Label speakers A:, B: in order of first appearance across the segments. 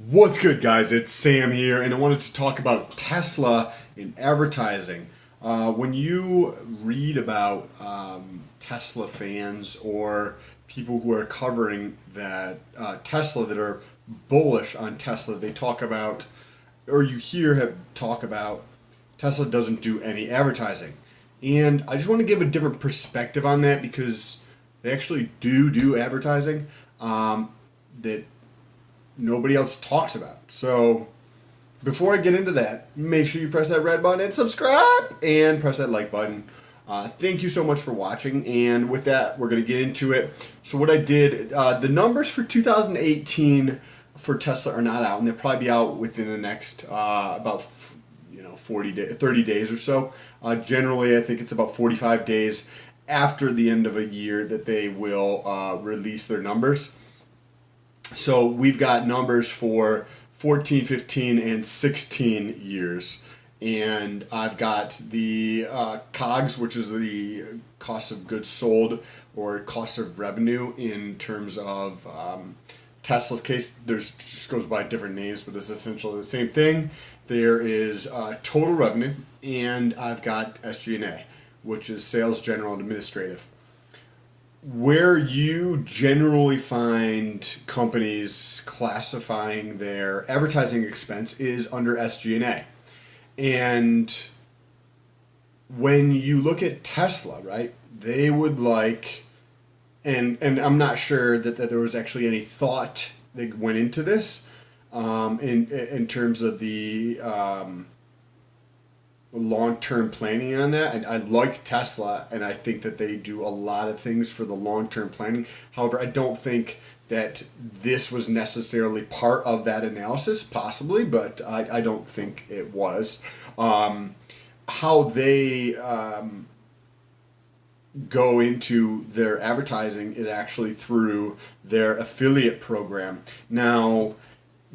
A: What's good, guys? It's Sam here, and I wanted to talk about Tesla in advertising. When you read about Tesla fans or people who are covering that Tesla that are bullish on Tesla, they talk about, or you hear him talk about, Tesla doesn't do any advertising. And I just want to give a different perspective on that because they actually do advertising that nobody else talks about. So before I get into that, make sure you press that red button and subscribe and press that like button. Thank you so much for watching. And with that, we're going to get into it. So what I did, the numbers for 2018 for Tesla are not out, and they'll probably be out within the next about 30 days or so. Generally, I think it's about 45 days after the end of a year that they will release their numbers. So we've got numbers for 14, 15, and 16 years. And I've got the COGS, which is the cost of goods sold or cost of revenue in terms of Tesla's case. There's just goes by different names, but it's essentially the same thing. There is total revenue, and I've got SG&A, which is sales, general, and administrative. Where you generally find companies classifying their advertising expense is under SG&A. And when you look at Tesla, right, they would like, and I'm not sure that there was actually any thought that went into this in terms of the long-term planning on that. I like Tesla, and I think that they do a lot of things for the long-term planning. However, I don't think that this was necessarily part of that analysis, possibly, but I don't think it was. How they go into their advertising is actually through their affiliate program. Now,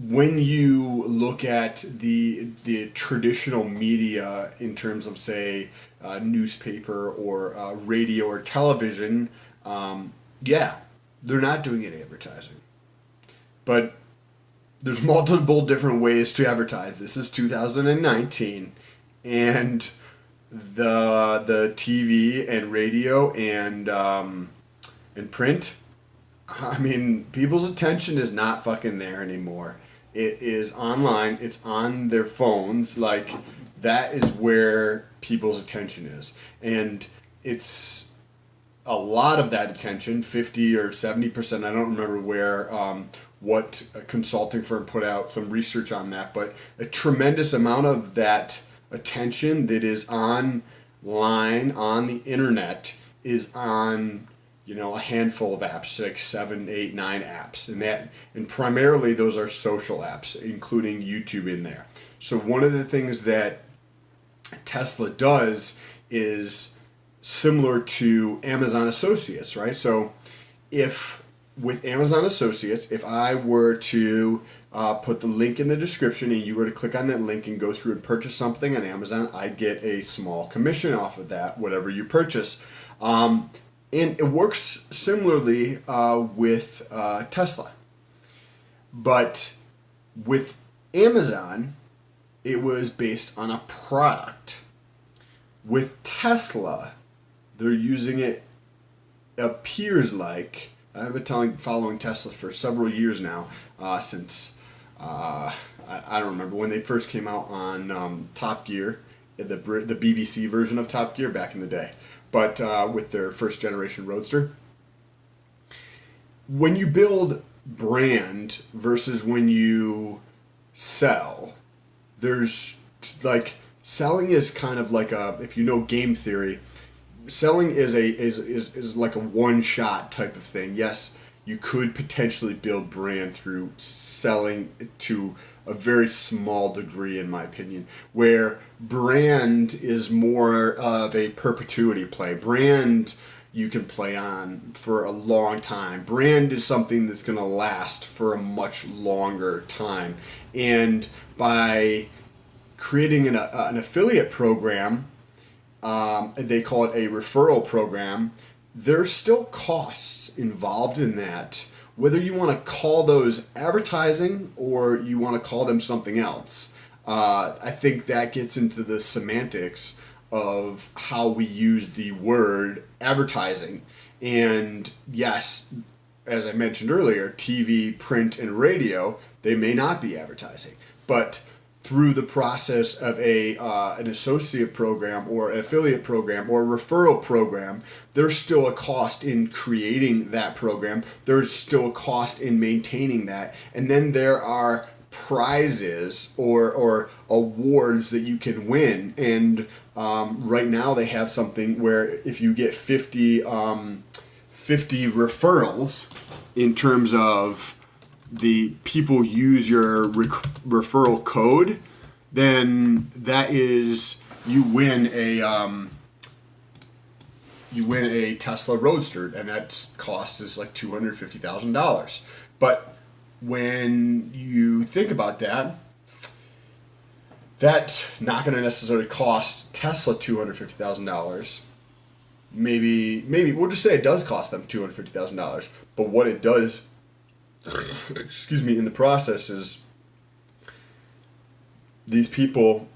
A: when you look at the traditional media in terms of, say, newspaper or radio or television, they're not doing any advertising. But there's multiple different ways to advertise. This is 2019, and the TV and radio and print, I mean, people's attention is not fucking there anymore. It is online. It's on their phones. Like, that is where people's attention is. And it's a lot of that attention, 50 or 70%, I don't remember where, what a consulting firm put out some research on that, but a tremendous amount of that attention that is online, on the internet, is on a handful of apps, 6, 7, 8, 9 apps, and primarily those are social apps, including YouTube in there. So one of the things that Tesla does is similar to Amazon Associates, right? So if with Amazon Associates, if I were to put the link in the description and you were to click on that link and go through and purchase something on Amazon, I get a small commission off of that, whatever you purchase. And it works similarly with Tesla. But with Amazon, it was based on a product. With Tesla, they're using it, appears like, I've been following Tesla for several years now, since, I don't remember, when they first came out on Top Gear, the BBC version of Top Gear back in the day. But with their first generation Roadster. When you build brand versus when you sell, there's like, selling is kind of like if you know game theory, selling is like a one-shot type of thing. Yes, you could potentially build brand through selling to a very small degree, in my opinion, where brand is more of a perpetuity play. Brand you can play on for a long time. Brand is something that's going to last for a much longer time. And by creating an affiliate program, they call it a referral program, there's still costs involved in that whether you want to call those advertising or you want to call them something else, I think that gets into the semantics of how we use the word advertising. And yes, as I mentioned earlier, TV, print, and radio, they may not be advertising, but through the process of an associate program or an affiliate program or a referral program, there's still a cost in creating that program. There's still a cost in maintaining that. And then there are prizes or awards that you can win. And right now they have something where if you get 50 referrals in terms of the people use your referral code, then that is you win a Tesla Roadster, and that cost is like $250,000. But when you think about that, that's not going to necessarily cost Tesla $250,000. Maybe we'll just say it does cost them $250,000. But what it does, excuse me, in the process is these people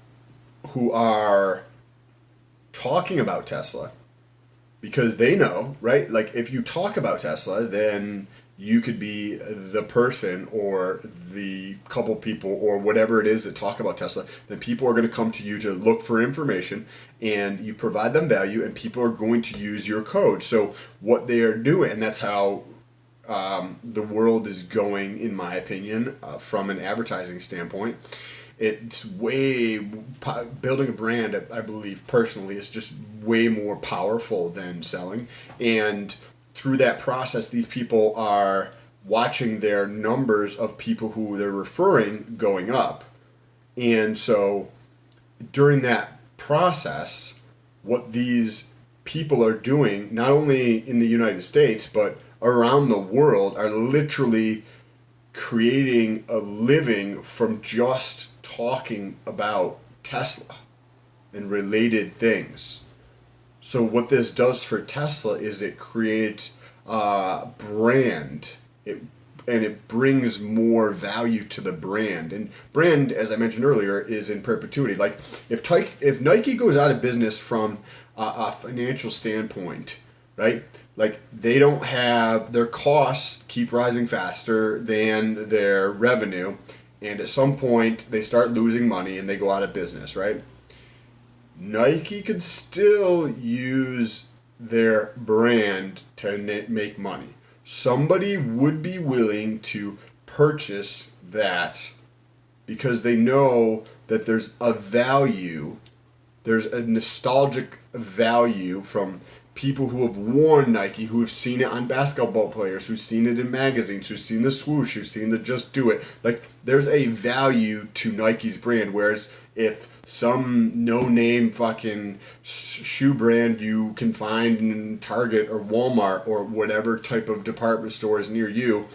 A: who are talking about Tesla, because they know, right? Like if you talk about Tesla, then you could be the person or the couple people or whatever it is that talk about Tesla. Then people are going to come to you to look for information, and you provide them value, and people are going to use your code. So what they are doing, and that's how the world is going, in my opinion, from an advertising standpoint. It's building a brand, I believe personally, is just way more powerful than selling. And through that process, these people are watching their numbers of people who they're referring going up. And so during that process, what these people are doing, not only in the United States, but around the world, are literally creating a living from just talking about Tesla and related things. So what this does for Tesla is it creates a brand, and it brings more value to the brand. And brand, as I mentioned earlier, is in perpetuity. Like if Nike goes out of business from a financial standpoint, right? Like they don't have, their costs keep rising faster than their revenue, and at some point they start losing money and they go out of business, right? Nike could still use their brand to make money. Somebody would be willing to purchase that because they know that there's a value, there's a nostalgic value from people who have worn Nike, who have seen it on basketball players, who've seen it in magazines, who've seen the swoosh, who've seen the Just Do It. Like, there's a value to Nike's brand, whereas if some no-name fucking shoe brand you can find in Target or Walmart or whatever type of department store is near you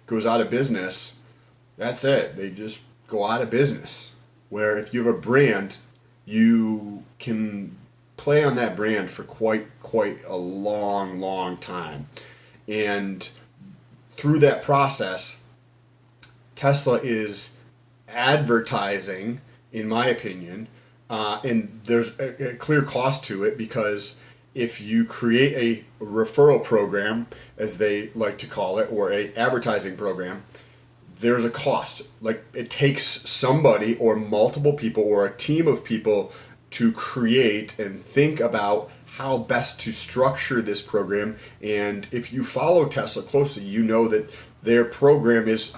A: goes out of business, that's it. They just go out of business. Where if you have a brand, you can play on that brand for quite a long time. And through that process, Tesla is advertising, in my opinion, and there's a clear cost to it, because if you create a referral program, as they like to call it, or a advertising program, there's a cost. Like, it takes somebody or multiple people or a team of people to create and think about how best to structure this program. And if you follow Tesla closely, you know that their program is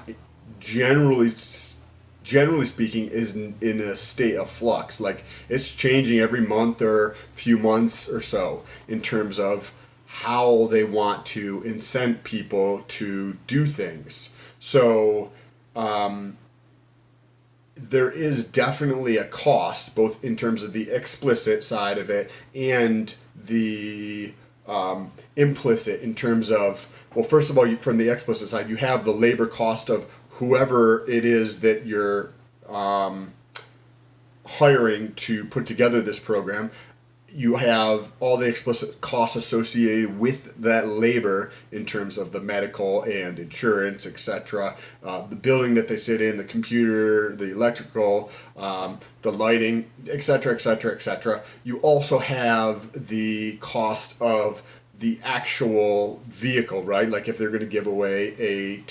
A: generally speaking is in a state of flux. Like, it's changing every month or few months or so in terms of how they want to incent people to do things. So there is definitely a cost, both in terms of the explicit side of it and the implicit, in terms of, well, first of all, from the explicit side, you have the labor cost of whoever it is that you're hiring to put together this program. you have all the explicit costs associated with that labor in terms of the medical and insurance, etc. The building that they sit in, the computer, the electrical, the lighting, etc., etc., etc. You also have the cost of the actual vehicle, right? Like if they're going to give away a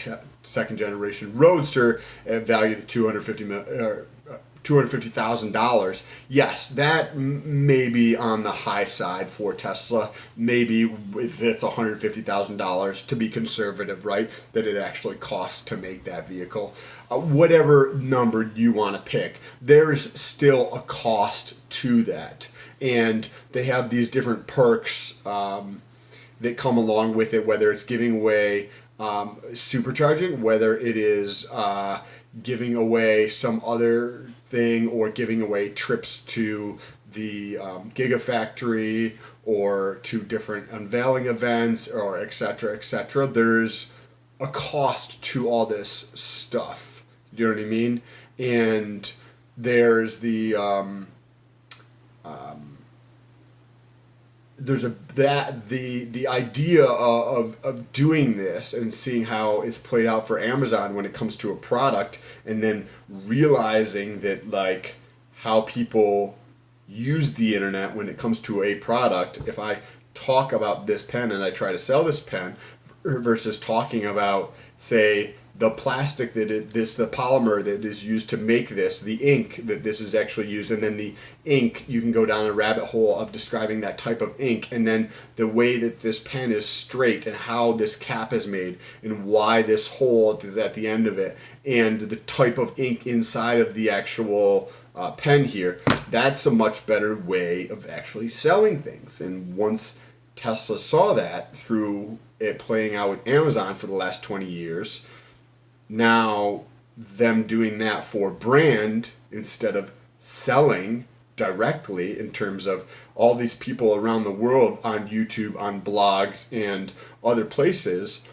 A: second generation Roadster valued at $250,000. Yes, that may be on the high side for Tesla. Maybe if it's $150,000 to be conservative, right? That it actually costs to make that vehicle. Whatever number you want to pick, there's still a cost to that. And they have these different perks that come along with it, whether it's giving away supercharging, whether it is giving away some other thing, or giving away trips to the Gigafactory or to different unveiling events, or etc., etc. There's a cost to all this stuff. You know what I mean? And there's the the idea of doing this and seeing how it's played out for Amazon when it comes to a product, and then realizing that like how people use the internet when it comes to a product. If I talk about this pen and I try to sell this pen versus talking about, say, the plastic the polymer that is used to make this, the ink that this is actually used, and then the ink, you can go down a rabbit hole of describing that type of ink, and then the way that this pen is straight, and how this cap is made, and why this hole is at the end of it, and the type of ink inside of the actual pen here. That's a much better way of actually selling things. And once Tesla saw that through it playing out with Amazon for the last 20 years, now them doing that for brand instead of selling directly, in terms of all these people around the world on YouTube, on blogs, and other places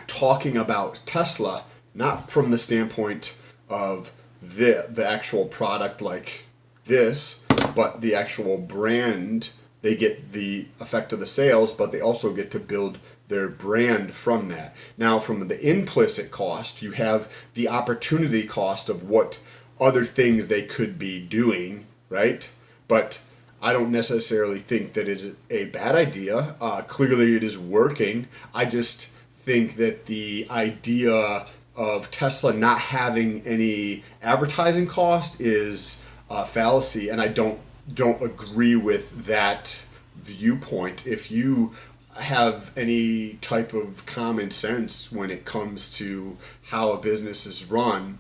A: talking about Tesla, not from the standpoint of the actual product like this, but the actual brand. They get the effect of the sales, but they also get to build their brand from that. Now, from the implicit cost, you have the opportunity cost of what other things they could be doing, right? But I don't necessarily think that it is a bad idea. Clearly, it is working. I just think that the idea of Tesla not having any advertising cost is a fallacy, and I don't agree with that viewpoint. If you have any type of common sense when it comes to how a business is run,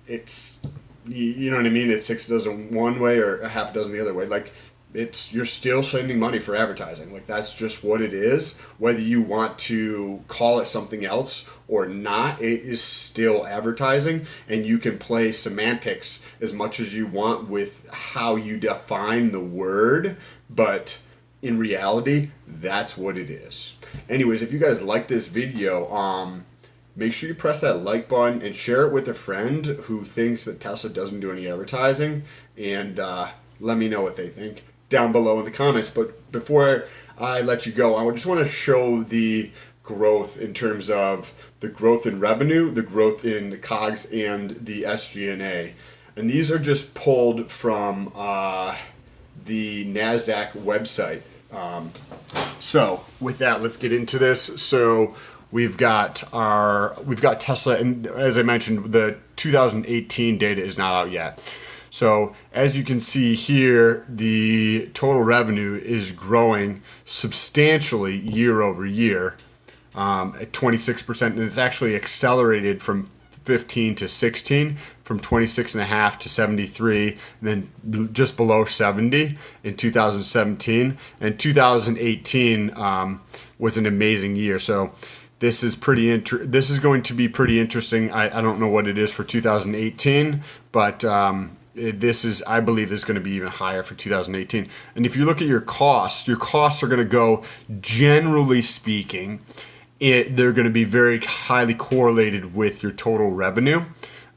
A: it's, you know what I mean, it's 6 dozen one way or a half dozen the other way. Like, you're still spending money for advertising. Like, that's just what it is. Whether you want to call it something else or not, it is still advertising, and you can play semantics as much as you want with how you define the word, but in reality, that's what it is. Anyways, if you guys like this video, make sure you press that like button and share it with a friend who thinks that Tesla doesn't do any advertising, and let me know what they think down below in the comments. But before I let you go, I just want to show the growth in terms of the growth in revenue, the growth in the COGS, and the SG&A. And these are just pulled from the NASDAQ website. So with that, let's get into this. So we've got Tesla, and as I mentioned, the 2018 data is not out yet. So as you can see here, the total revenue is growing substantially year over year at 26%, and it's actually accelerated from 15 to 16, from 26.5 to 73, and then just below 70 in 2017. And 2018 was an amazing year. So this is this is going to be pretty interesting. I don't know what it is for 2018, but this is, I believe, is going to be even higher for 2018. And if you look at your costs are going to go, generally speaking, they're going to be very highly correlated with your total revenue.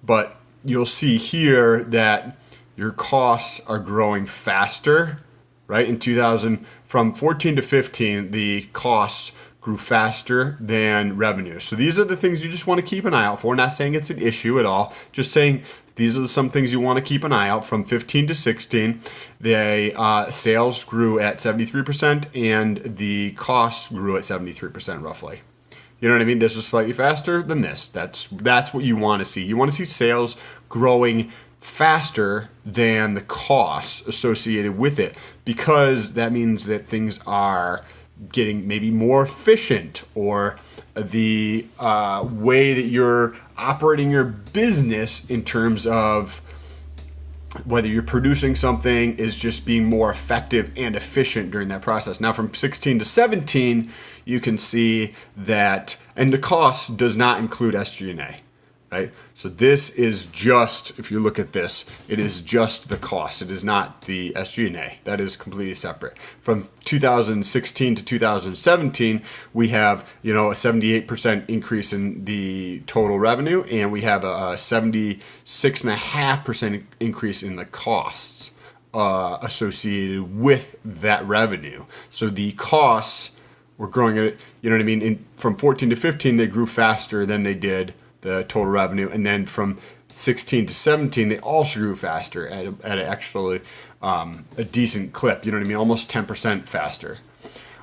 A: But you'll see here that your costs are growing faster right? In 2000, from 14 to 15, the costs grew faster than revenue. So these are the things you just want to keep an eye out for. Not saying it's an issue at all, just saying these are some things you want to keep an eye out. From 15 to 16, the sales grew at 73% and the costs grew at 73% roughly. You know what I mean? This is slightly faster than this. That's what you want to see. You want to see sales growing faster than the costs associated with it, because that means that things are getting maybe more efficient, or the way that you're operating your business in terms of whether you're producing something is just being more effective and efficient during that process. Now from 16 to 17, you can see that, and the cost does not include SG&A. Right? So this is just, if you look at this, it is just the cost. It is not the SG&A. That is completely separate. From 2016 to 2017, we have, a 78% increase in the total revenue, and we have a 76.5% increase in the costs associated with that revenue. So the costs were growing at, from 14 to 15, they grew faster than they did the total revenue, and then from 16 to 17 they also grew faster at actually a decent clip. Almost 10% faster.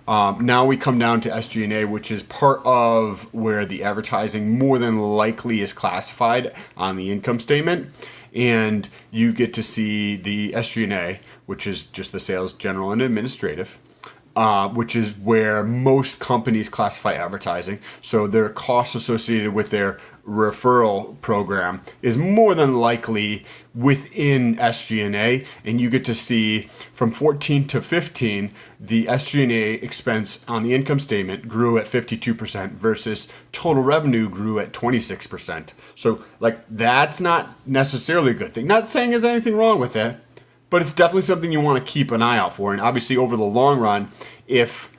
A: Now we come down to SG&A, which is part of where the advertising more than likely is classified on the income statement, and you get to see the SG&A, which is just the sales, general, and administrative. Which is where most companies classify advertising. So their costs associated with their referral program is more than likely within SG&A, and you get to see from 14 to 15, the SG&A expense on the income statement grew at 52% versus total revenue grew at 26%. So that's not necessarily a good thing. Not saying there's anything wrong with it, but it's definitely something you want to keep an eye out for. And obviously over the long run, if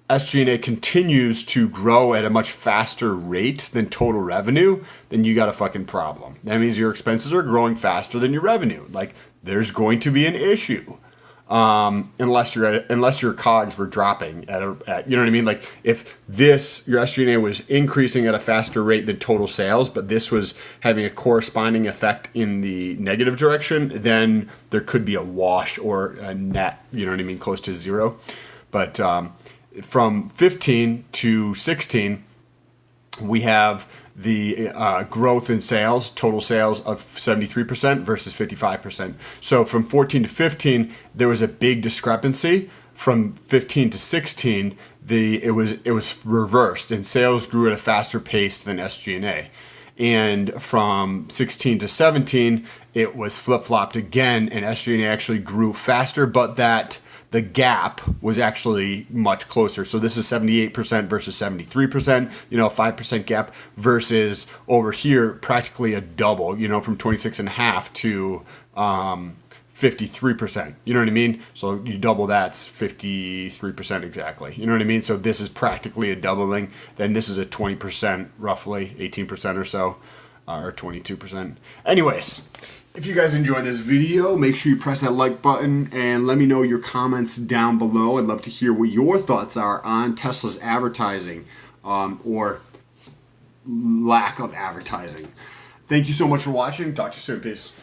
A: SG&A continues to grow at a much faster rate than total revenue, then you got a fucking problem. That means your expenses are growing faster than your revenue. There's going to be an issue. Unless your COGS were dropping at if your SG&A was increasing at a faster rate than total sales, but this was having a corresponding effect in the negative direction, then there could be a wash or a net, close to zero. But from 15 to 16, we have the growth in sales, total sales of 73% versus 55%. So from 14 to 15, there was a big discrepancy. From 15 to 16, it was reversed, and sales grew at a faster pace than SG&A. And from 16 to 17, it was flip-flopped again, and SG&A actually grew faster, but the gap was actually much closer. So this is 78% versus 73%, 5% gap, versus over here practically a double, from 26.5 to 53%. You know what I mean? So you double that's 53% exactly. You know what I mean? So this is practically a doubling. Then this is a 20%, roughly 18% or so, or 22%. Anyways, if you guys enjoyed this video, make sure you press that like button and let me know your comments down below. I'd love to hear what your thoughts are on Tesla's advertising or lack of advertising. Thank you so much for watching. Talk to you soon. Peace.